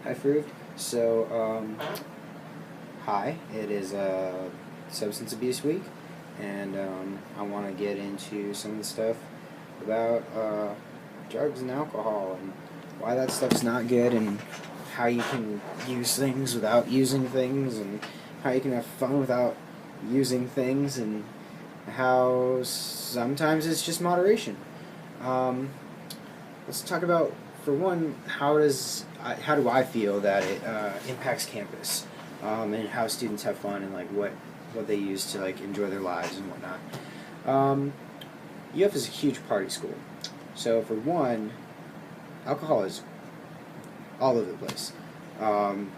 I approved. So, hi, it is Substance Abuse Week, and I want to get into some of the stuff about drugs and alcohol and why that stuff's not good, and how you can use things without using things, and how you can have fun without using things, and how sometimes it's just moderation. Um, let's talk about, for one, how do I feel that it impacts campus, and how students have fun, and like what they use to like enjoy their lives and whatnot. UF is a huge party school, so for one, alcohol is all over the place. Um,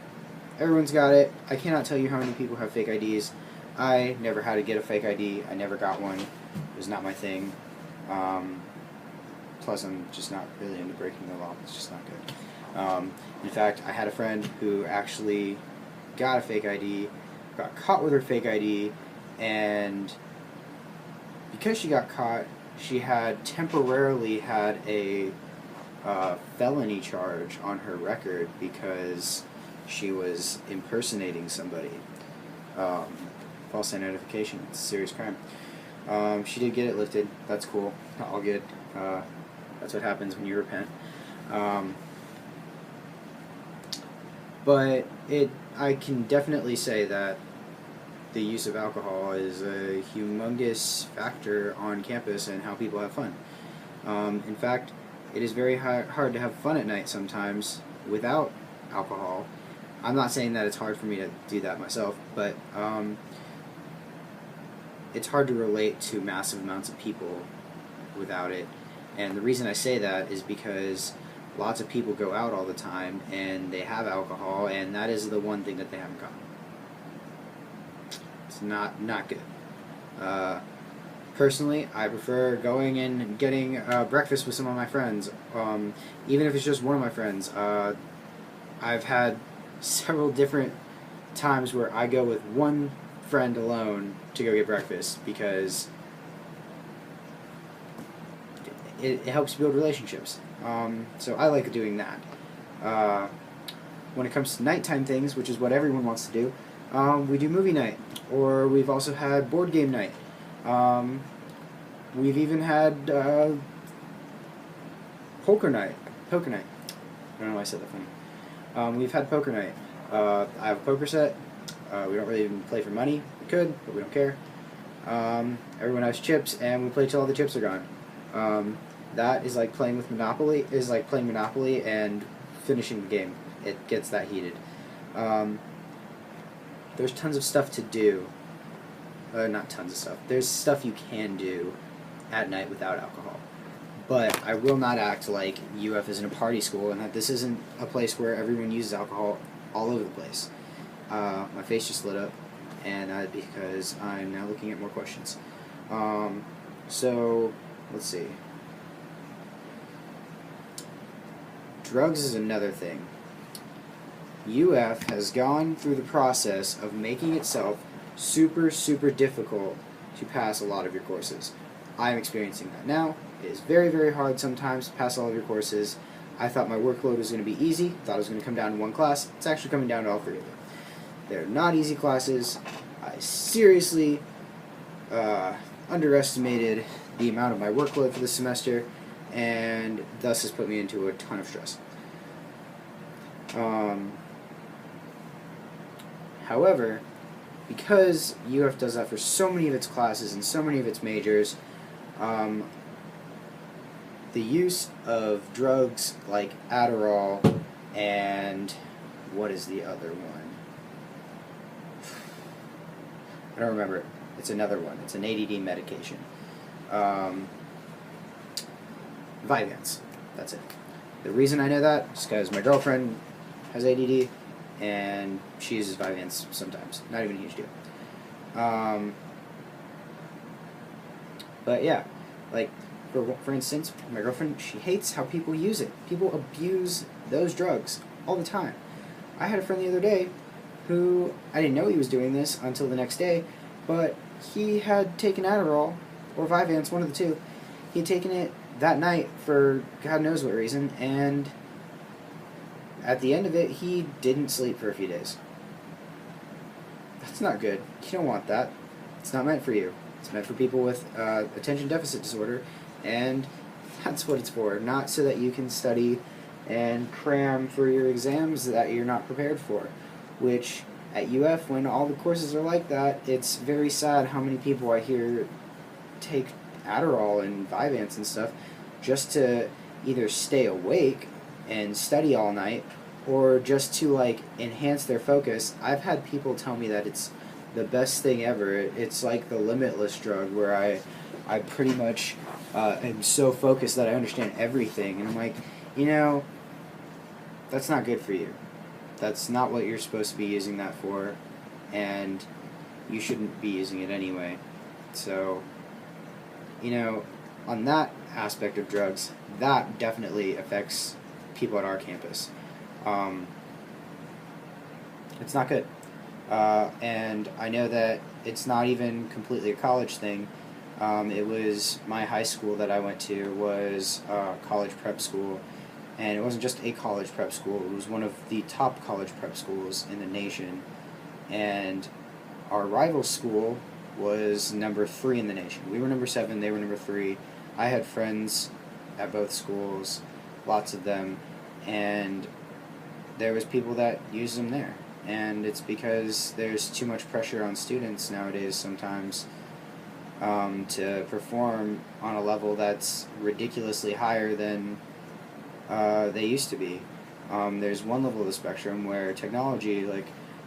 Everyone's got it. I cannot tell you how many people have fake IDs. I never had to get a fake ID. I never got one. It was not my thing. Plus, I'm just not really into breaking the law. It's just not good. In fact, I had a friend who actually got a fake ID, got caught with her fake ID, and because she got caught, she had temporarily had a felony charge on her record because she was impersonating somebody. False identification. It's a serious crime. She did get it lifted. That's cool. All good. That's what happens when you repent. But I can definitely say that the use of alcohol is a humongous factor on campus and how people have fun. In fact, it is very hard to have fun at night sometimes without alcohol. I'm not saying that it's hard for me to do that myself, but it's hard to relate to massive amounts of people without it. And the reason I say that is because lots of people go out all the time and they have alcohol, and that is the one thing that they have in common. It's not good. Personally, I prefer going and getting breakfast with some of my friends, even if it's just one of my friends. I've had several different times where I go with one friend alone to go get breakfast because it helps build relationships. So I like doing that. When it comes to nighttime things, which is what everyone wants to do, we do movie night, or we've also had board game night. We've even had poker night. Poker night. I don't know why I said that funny. We've had poker night. I have a poker set. We don't really even play for money. We could, but we don't care. Everyone has chips, and we play till all the chips are gone. That is like playing with Monopoly. Is like playing Monopoly and finishing the game. It gets that heated. There's tons of stuff to do. Not tons of stuff. There's stuff you can do at night without alcohol. But I will not act like UF isn't a party school and that this isn't a place where everyone uses alcohol all over the place. My face just lit up, and that because I'm now looking at more questions. So, let's see. Drugs is another thing. UF has gone through the process of making itself super, super difficult to pass a lot of your courses. I'm experiencing that now. It is very, very hard sometimes to pass all of your courses. I thought my workload was going to be easy. Thought it was going to come down to one class. It's actually coming down to all three of them. They're not easy classes. I seriously underestimated the amount of my workload for this semester, and thus has put me into a ton of stress. However, because UF does that for so many of its classes and so many of its majors, the use of drugs like Adderall and what is the other one? I don't remember it. It's another one. It's an ADD medication. Vyvanse. That's it. The reason I know that is because my girlfriend has ADD, and she uses Vyvanse sometimes. Not even a huge deal. But yeah, like, for instance, my girlfriend, she hates how people use it. People abuse those drugs all the time. I had a friend the other day who, I didn't know he was doing this until the next day, but he had taken Adderall, or Vyvanse, one of the two. He had taken it that night for God knows what reason, and at the end of it, he didn't sleep for a few days. That's not good. You don't want that. It's not meant for you. It's meant for people with attention deficit disorder, and that's what it's for. Not so that you can study and cram for your exams that you're not prepared for. Which, at UF, when all the courses are like that, it's very sad how many people I hear take Adderall and Vyvanse and stuff just to either stay awake and study all night, or just to like enhance their focus. I've had people tell me that it's the best thing ever. It's like the limitless drug where I pretty much am so focused that I understand everything, and I'm like, you know, that's not good for you. That's not what you're supposed to be using that for, and you shouldn't be using it anyway. So, you know, on that aspect of drugs, that definitely affects people at our campus. It's not good. And I know that it's not even completely a college thing. It was my high school that I went to was college prep school, and it wasn't just a college prep school. It was one of the top college prep schools in the nation, and our rival school was number 3 in the nation. We were number 7, they were number 3. I had friends at both schools, lots of them, and there was people that used them there. And it's because there's too much pressure on students nowadays sometimes to perform on a level that's ridiculously higher than they used to be. There's one level of the spectrum where technology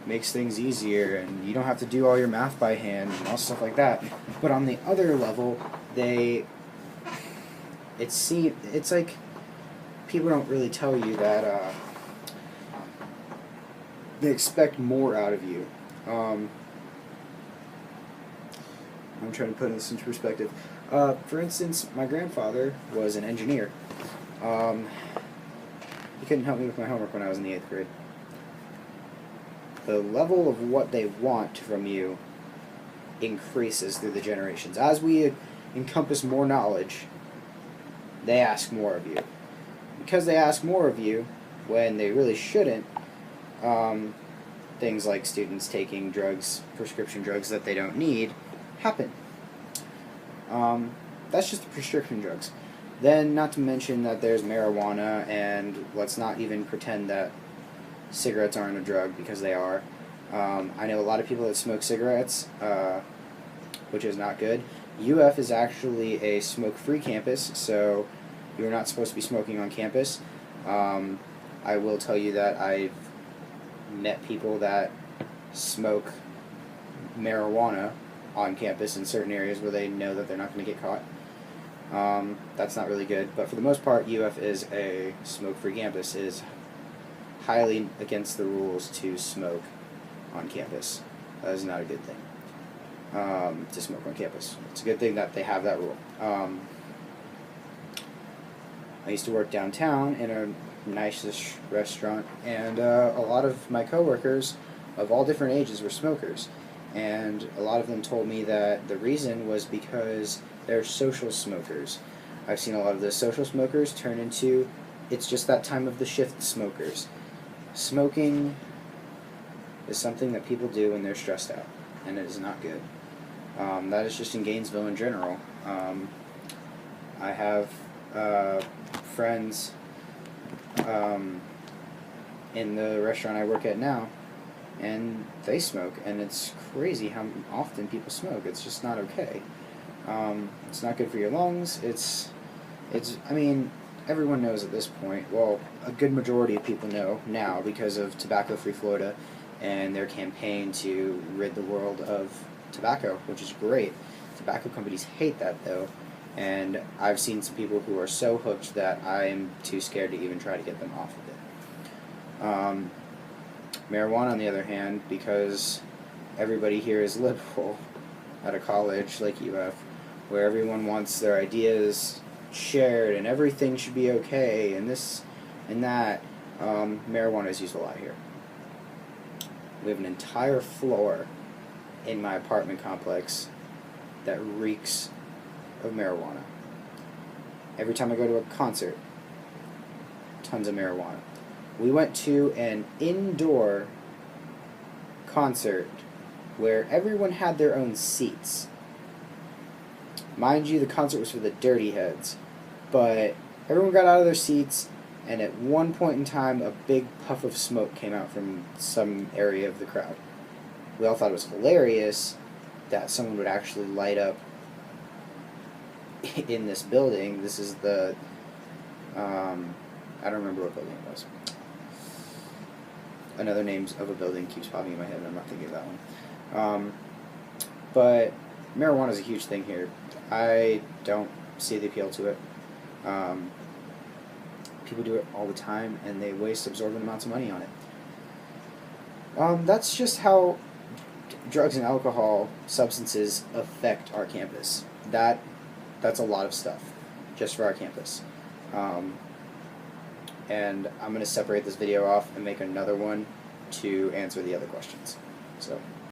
makes things easier and you don't have to do all your math by hand and all stuff like that. But on the other level, it's like people don't really tell you that they expect more out of you. I'm trying to put this into perspective. For instance, my grandfather was an engineer. He couldn't help me with my homework when I was in the 8th grade. The level of what they want from you increases through the generations. As we encompass more knowledge, they ask more of you. Because they ask more of you when they really shouldn't, things like students taking drugs, prescription drugs that they don't need, happen. That's just the prescription drugs. Then, not to mention that there's marijuana, and let's not even pretend that cigarettes aren't a drug, because they are. I know a lot of people that smoke cigarettes, which is not good. UF is actually a smoke-free campus, so you're not supposed to be smoking on campus. I will tell you that I've met people that smoke marijuana on campus in certain areas where they know that they're not going to get caught. That's not really good, but for the most part, UF is a smoke-free campus. It is highly against the rules to smoke on campus. That is not a good thing, to smoke on campus. It's a good thing that they have that rule. I used to work downtown in a nicest restaurant, and a lot of my coworkers of all different ages were smokers, and a lot of them told me that the reason was because they're social smokers. I've seen a lot of the social smokers turn into, it's just that time of the shift smokers. Smoking is something that people do when they're stressed out, and it is not good. That is just in Gainesville in general. I have friends in the restaurant I work at now, and they smoke, and it's crazy how often people smoke. It's just not okay. It's not good for your lungs. I mean, everyone knows at this point, well, a good majority of people know now because of Tobacco-Free Florida and their campaign to rid the world of tobacco, which is great. Tobacco companies hate that, though, and I've seen some people who are so hooked that I am too scared to even try to get them off of it. Marijuana, on the other hand, because everybody here is liberal at a college like UF, where everyone wants their ideas shared and everything should be okay and this and that, marijuana is used a lot here. We have an entire floor in my apartment complex that reeks of marijuana. Every time I go to a concert, tons of marijuana. We went to an indoor concert where everyone had their own seats. Mind you, the concert was for the dirty heads, but everyone got out of their seats, and at one point in time, a big puff of smoke came out from some area of the crowd. We all thought it was hilarious that someone would actually light up in this building. This is the, I don't remember what building it was. Another name of a building keeps popping in my head, and I'm not thinking of that one. But marijuana is a huge thing here. I don't see the appeal to it. People do it all the time, and they waste absorbent amounts of money on it. That's just how drugs and alcohol substances affect our campus. That's a lot of stuff just for our campus. And I'm going to separate this video off and make another one to answer the other questions. So.